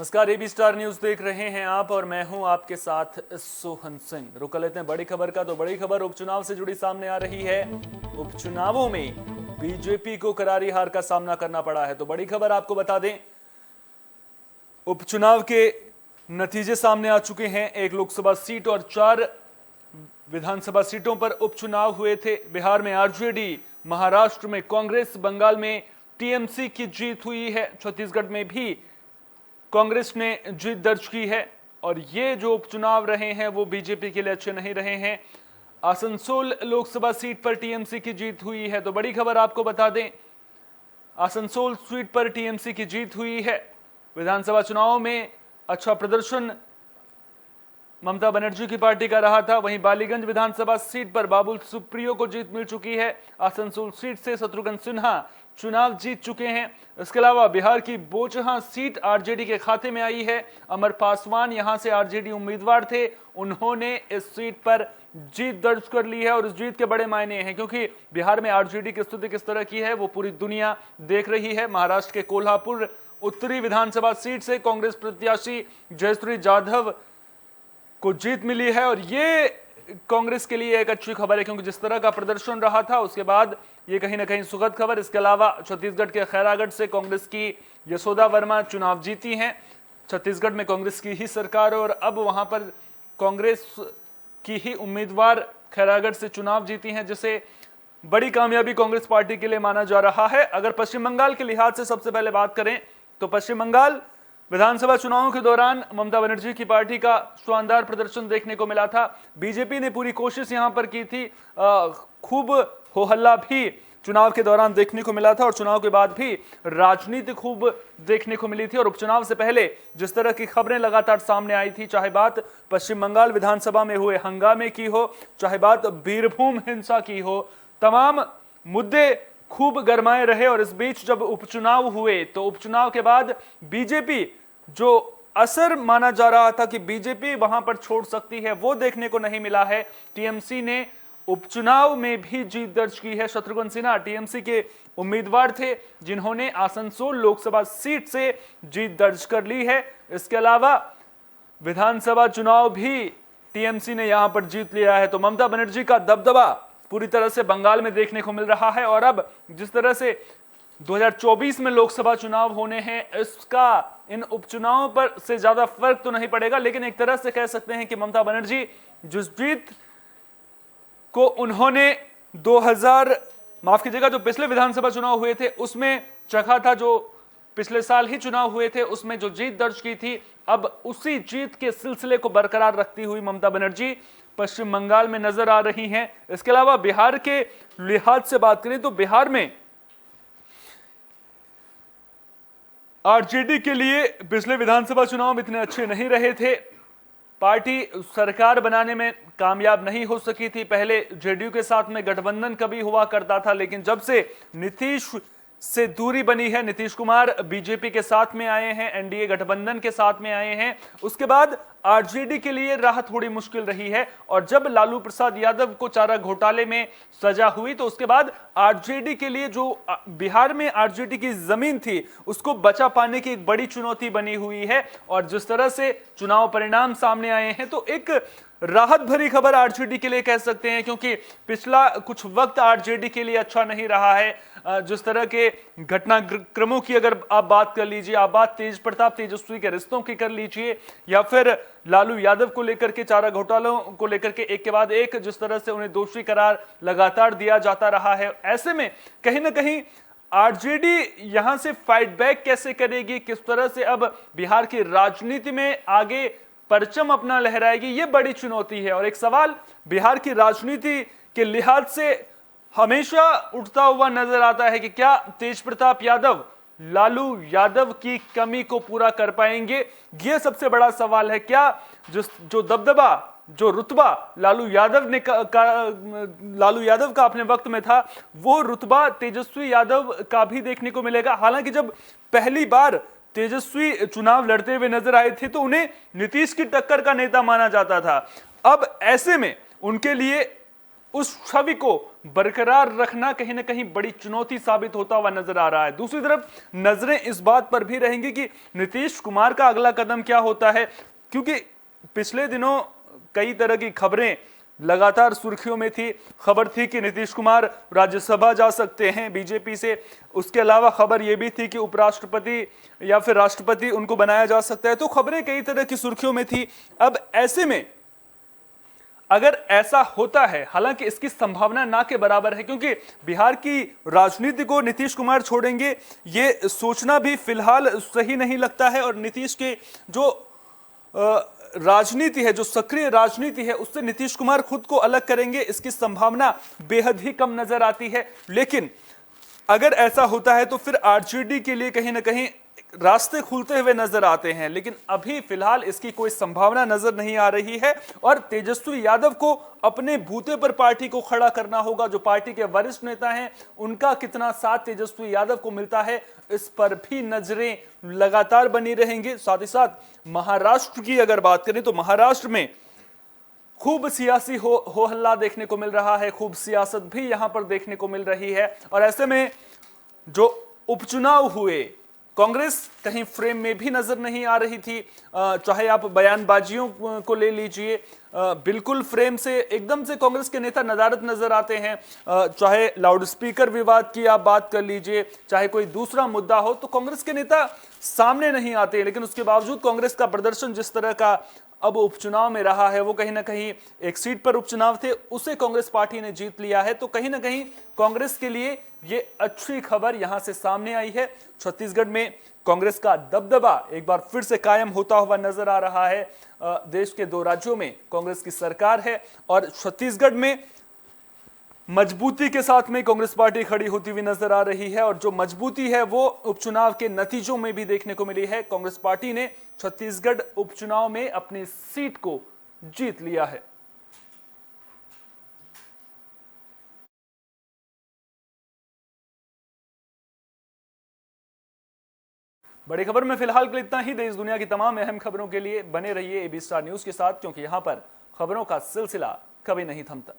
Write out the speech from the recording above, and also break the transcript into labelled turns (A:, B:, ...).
A: नमस्कार, AB star news देख रहे हैं आप और मैं हूं आपके साथ सोहन सिंह। रुक लेते हैं बड़ी खबर का। तो बड़ी खबर उपचुनाव से जुड़ी सामने आ रही है। उपचुनावों में बीजेपी को करारी हार का सामना करना पड़ा है। तो बड़ी खबर आपको बता दें, उपचुनाव के नतीजे सामने आ चुके हैं। एक लोकसभा सीट और 4 विधानसभा सीटों पर उपचुनाव हुए थे। बिहार में आरजेडी, महाराष्ट्र में कांग्रेस, बंगाल में टीएमसी की जीत हुई है। छत्तीसगढ़ में भी कांग्रेस ने जीत दर्ज की है। और ये जो उपचुनाव रहे हैं वो बीजेपी के लिए अच्छे नहीं रहे हैं। आसनसोल लोकसभा सीट पर टीएमसी की जीत हुई है। तो बड़ी खबर आपको बता दें, आसनसोल सीट पर टीएमसी की जीत हुई है। विधानसभा चुनाव में अच्छा प्रदर्शन ममता बनर्जी की पार्टी का रहा था। वहीं बालीगंज विधानसभा सीट पर बाबुल सुप्रियो को जीत मिल चुकी है। आसनसोल सीट से शत्रुघ्न सिन्हा चुनाव जीत चुके हैं। इसके अलावा बिहार की बोचहां सीट आरजेडी के खाते में आई है। अमर पासवान यहां से आरजेडी उम्मीदवार थे, उन्होंने इस सीट पर जीत दर्ज कर ली है। और इस जीत के बड़े मायने हैं, क्योंकि बिहार में आरजेडी की स्थिति किस तरह की है वो पूरी दुनिया देख रही है। महाराष्ट्र के कोल्हापुर उत्तरी विधानसभा सीट से कांग्रेस प्रत्याशी जयश्री जाधव को जीत मिली है। और ये कांग्रेस के लिए एक अच्छी खबर है, क्योंकि जिस तरह का प्रदर्शन रहा था उसके बाद ये कहीं ना कहीं सुखद खबर। इसके अलावा छत्तीसगढ़ के खैरागढ़ से कांग्रेस की यशोदा वर्मा चुनाव जीती हैं। छत्तीसगढ़ में कांग्रेस की ही सरकार और अब वहां पर कांग्रेस की ही उम्मीदवार खैरागढ़ से चुनाव जीती हैं, जिसे बड़ी कामयाबी कांग्रेस पार्टी के लिए माना जा रहा है। अगर पश्चिम बंगाल के लिहाज से सबसे पहले बात करें तो पश्चिम बंगाल विधानसभा चुनावों के दौरान ममता बनर्जी की पार्टी का शानदार प्रदर्शन देखने को मिला था। बीजेपी ने पूरी कोशिश यहां पर की थी। खूब हो हल्ला भी चुनाव के दौरान देखने को मिला था और चुनाव के बाद भी राजनीति खूब देखने को मिली थी। और उपचुनाव से पहले जिस तरह की खबरें लगातार सामने आई थी, चाहे बात पश्चिम बंगाल विधानसभा में हुए हंगामे की हो, चाहे बात बीरभूम हिंसा की हो, तमाम मुद्दे खूब गरमाए रहे। और इस बीच जब उपचुनाव हुए तो उपचुनाव के बाद बीजेपी जो असर माना जा रहा था कि बीजेपी वहां पर छोड़ सकती है, वो देखने को नहीं मिला है। टीएमसी ने उपचुनाव में भी जीत दर्ज की है। शत्रुघ्न सिन्हा टीएमसी के उम्मीदवार थे, जिन्होंने आसनसोल लोकसभा सीट से जीत दर्ज कर ली है। इसके अलावा विधानसभा चुनाव भी टीएमसी ने यहां पर जीत लिया है। तो ममता बनर्जी का दबदबा पूरी तरह से बंगाल में देखने को मिल रहा है। और अब जिस तरह से 2024 में लोकसभा चुनाव होने हैं, इसका इन उपचुनावों पर से ज्यादा फर्क तो नहीं पड़ेगा, लेकिन एक तरह से कह सकते हैं कि ममता बनर्जी जिस जीत को उन्होंने 2000 माफ कीजिएगा जो पिछले विधानसभा चुनाव हुए थे उसमें चखा था, जो पिछले साल ही चुनाव हुए थे उसमें जो जीत दर्ज की थी, अब उसी जीत के सिलसिले को बरकरार रखती हुई ममता बनर्जी पश्चिम बंगाल में नजर आ रही हैं। इसके अलावा बिहार के लिहाज से बात करें तो बिहार में आरजेडी के लिए पिछले विधानसभा चुनाव इतने अच्छे नहीं रहे थे। पार्टी सरकार बनाने में कामयाब नहीं हो सकी थी। पहले जेडीयू के साथ में गठबंधन कभी हुआ करता था, लेकिन जब से नीतीश से दूरी बनी है, नीतीश कुमार बीजेपी के साथ में आए हैं, एनडीए गठबंधन के साथ में आए हैं, उसके बाद आरजेडी के लिए राह थोड़ी मुश्किल रही है। और जब लालू प्रसाद यादव को चारा घोटाले में सजा हुई तो उसके बाद आरजेडी के लिए जो बिहार में आरजेडी की जमीन थी उसको बचा पाने की एक बड़ी चुनौती बनी हुई है। और जिस तरह से चुनाव परिणाम सामने आए हैं तो एक राहत भरी खबर आरजेडी के लिए कह सकते हैं, क्योंकि पिछला कुछ वक्त आरजेडी के लिए अच्छा नहीं रहा है। जिस तरह के घटनाक्रमों की अगर आप बात कर लीजिए, आप बात तेज प्रताप तेजस्वी के रिश्तों की कर लीजिए, या फिर लालू यादव को लेकर के चारा घोटालों को लेकर के एक के बाद एक जिस तरह से उन्हें दोषी करार लगातार दिया जाता रहा है, ऐसे में कहीं ना कहीं आरजेडी यहां से फाइट बैक कैसे करेगी, किस तरह से अब बिहार की राजनीति में आगे परचम अपना लहराएगी, ये बड़ी चुनौती है। और एक सवाल बिहार की राजनीति के लिहाज से हमेशा उठता हुआ नजर आता है कि क्या तेज प्रताप यादव लालू यादव की कमी को पूरा कर पाएंगे। यह सबसे बड़ा सवाल है। क्या जो दबदबा, जो रुतबा लालू यादव का अपने वक्त में था, वो रुतबा तेजस्वी यादव का भी देखने को मिलेगा। हालांकि जब पहली बार तेजस्वी चुनाव लड़ते हुए नजर आए थे तो उन्हें नीतीश की टक्कर का नेता माना जाता था। अब ऐसे में उनके लिए उस छवि को बरकरार रखना कहीं ना कहीं बड़ी चुनौती साबित होता हुआ नजर आ रहा है। दूसरी तरफ नजरें इस बात पर भी रहेंगी कि नीतीश कुमार का अगला कदम क्या होता है, क्योंकि पिछले दिनों कई तरह की खबरें लगातार सुर्खियों में थी। खबर थी कि नीतीश कुमार राज्यसभा जा सकते हैं बीजेपी से। उसके अलावा खबर यह भी थी कि उपराष्ट्रपति या फिर राष्ट्रपति उनको बनाया जा सकता है। तो खबरें कई तरह की सुर्खियों में थी। अब ऐसे में अगर ऐसा होता है, हालांकि इसकी संभावना ना के बराबर है, क्योंकि बिहार की राजनीति को नीतीश कुमार छोड़ेंगे ये सोचना भी फिलहाल सही नहीं लगता है। और नीतीश के जो राजनीति है, जो सक्रिय राजनीति है, उससे नीतीश कुमार खुद को अलग करेंगे, इसकी संभावना बेहद ही कम नजर आती है। लेकिन अगर ऐसा होता है तो फिर आरजेडी के लिए कहीं ना कहीं रास्ते खुलते हुए नजर आते हैं। लेकिन अभी फिलहाल इसकी कोई संभावना नजर नहीं आ रही है और तेजस्वी यादव को अपने बूते पर पार्टी को खड़ा करना होगा। जो पार्टी के वरिष्ठ नेता हैं, उनका कितना साथ तेजस्वी यादव को मिलता है, इस पर भी नजरें लगातार बनी रहेंगी। साथ ही साथ महाराष्ट्र की अगर बात करें तो महाराष्ट्र में खूब सियासी हो हल्ला देखने को मिल रहा है, खूब सियासत भी यहां पर देखने को मिल रही है। और ऐसे में जो उपचुनाव हुए, कांग्रेस कहीं फ्रेम में भी नजर नहीं आ रही थी। चाहे आप बयानबाजियों को ले लीजिए, बिल्कुल फ्रेम से एकदम से कांग्रेस के नेता नदारद नजर आते हैं। चाहे लाउडस्पीकर विवाद की आप बात कर लीजिए, चाहे कोई दूसरा मुद्दा हो, तो कांग्रेस के नेता सामने नहीं आते। लेकिन उसके बावजूद कांग्रेस का प्रदर्शन जिस तरह का अब उपचुनाव में रहा है, वो कहीं ना कहीं एक सीट पर उपचुनाव थे, उसे कांग्रेस पार्टी ने जीत लिया है। तो कहीं ना कहीं कांग्रेस के लिए ये अच्छी खबर यहां से सामने आई है। छत्तीसगढ़ में कांग्रेस का दबदबा एक बार फिर से कायम होता हुआ नजर आ रहा है। देश के 2 राज्यों में कांग्रेस की सरकार है और छत्तीसगढ़ में मजबूती के साथ में कांग्रेस पार्टी खड़ी होती हुई नजर आ रही है। और जो मजबूती है वो उपचुनाव के नतीजों में भी देखने को मिली है। कांग्रेस पार्टी ने छत्तीसगढ़ उपचुनाव में अपनी सीट को जीत लिया है। बड़ी खबर में फिलहाल के लिए इतना ही। देश दुनिया की तमाम अहम खबरों के लिए बने रहिए एबी स्टार न्यूज के साथ, क्योंकि यहां पर खबरों का सिलसिला कभी नहीं थमता।